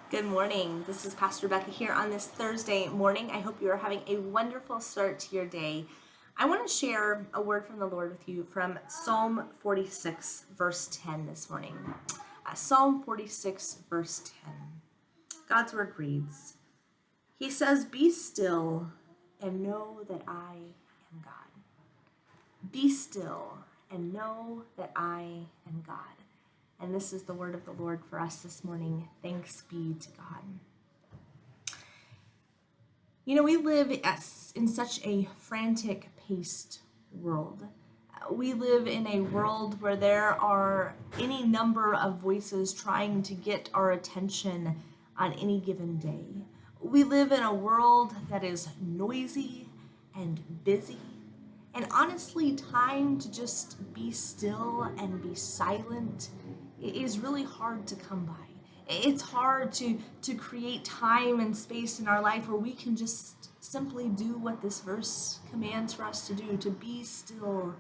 Good morning. This is Pastor Becca here on this Thursday morning. I hope you are having a wonderful start to your day. I want to share a word from the Lord with you from Psalm 46, verse 10 this morning. Psalm 46, verse 10. God's word reads, He says, "Be still and know that I am God." Be still and know that I am God. And this is the word of the Lord for us this morning. Thanks be to God. You know, we live in such a frantic paced world. We live in a world where there are any number of voices trying to get our attention on any given day. We live in a world that is noisy and busy. And honestly, time to just be still and be silent is really hard to come by. It's hard to create time and space in our life where we can just simply do what this verse commands for us to do, to be still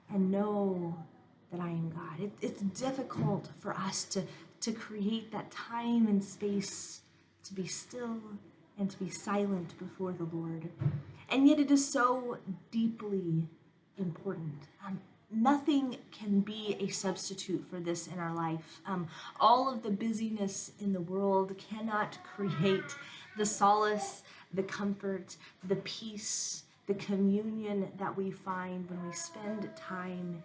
and know that I am God. It's difficult for us to create that time and space to be still and to be silent before the Lord. And yet it is so deeply important. Nothing can be a substitute for this in our life. All of the busyness in the world cannot create the solace, the comfort, the peace, the communion that we find when we spend time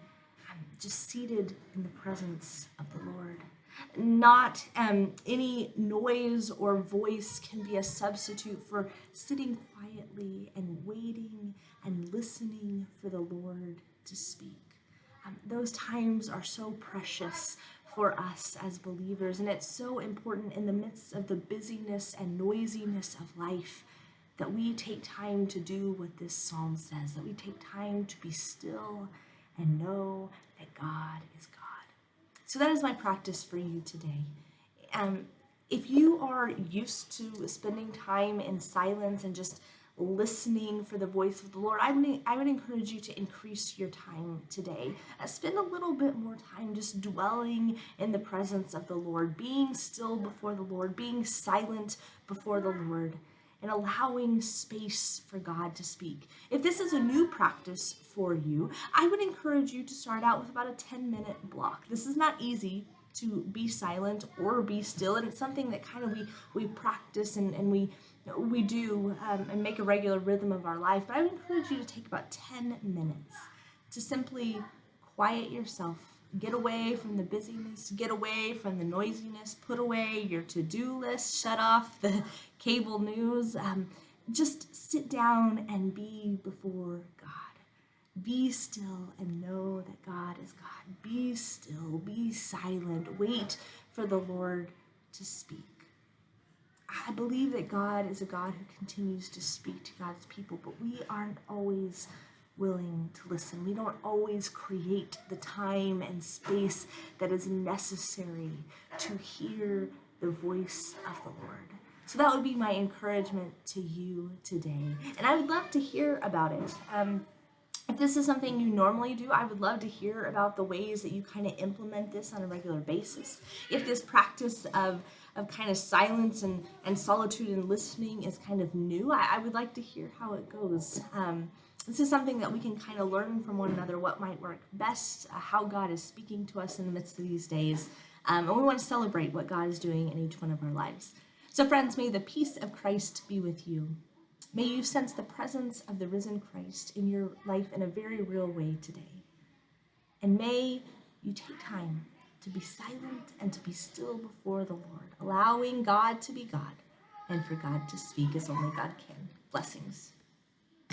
just seated in the presence of the Lord. Not any noise or voice can be a substitute for sitting quietly and waiting and listening for the Lord to speak. Those times are so precious for us as believers, and it's so important in the midst of the busyness and noisiness of life that we take time to do what this psalm says, that we take time to be still and know that God is God. So that is my practice for you today. If you are used to spending time in silence and just listening for the voice of the Lord, I would encourage you to increase your time today. Spend a little bit more time just dwelling in the presence of the Lord, being still before the Lord, being silent before the Lord, and allowing space for God to speak. If this is a new practice for you, I would encourage you to start out with about a 10-minute block. This is not easy to be silent or be still, and it's something that kind of we practice and we do and make a regular rhythm of our life. But I would encourage you to take about 10 minutes to simply quiet yourself, get away from the busyness, get away from the noisiness, put away your to-do list, shut off the cable news, just sit down and be before God. Be still and know that God is God. Be still, be silent, wait for the Lord to speak. I believe that God is a God who continues to speak to God's people, but we aren't always willing to listen. We don't always create the time and space that is necessary to hear the voice of the Lord. So that would be my encouragement to you today. And I would love to hear about it. If this is something you normally do, I would love to hear about the ways that you kind of implement this on a regular basis. If this practice of kind of silence and solitude and listening is kind of new, I would like to hear how it goes. This is something that we can kind of learn from one another, what might work best, how God is speaking to us in the midst of these days. And we want to celebrate what God is doing in each one of our lives. So friends, may the peace of Christ be with you. May you sense the presence of the risen Christ in your life in a very real way today. And may you take time to be silent and to be still before the Lord, allowing God to be God and for God to speak as only God can. Blessings.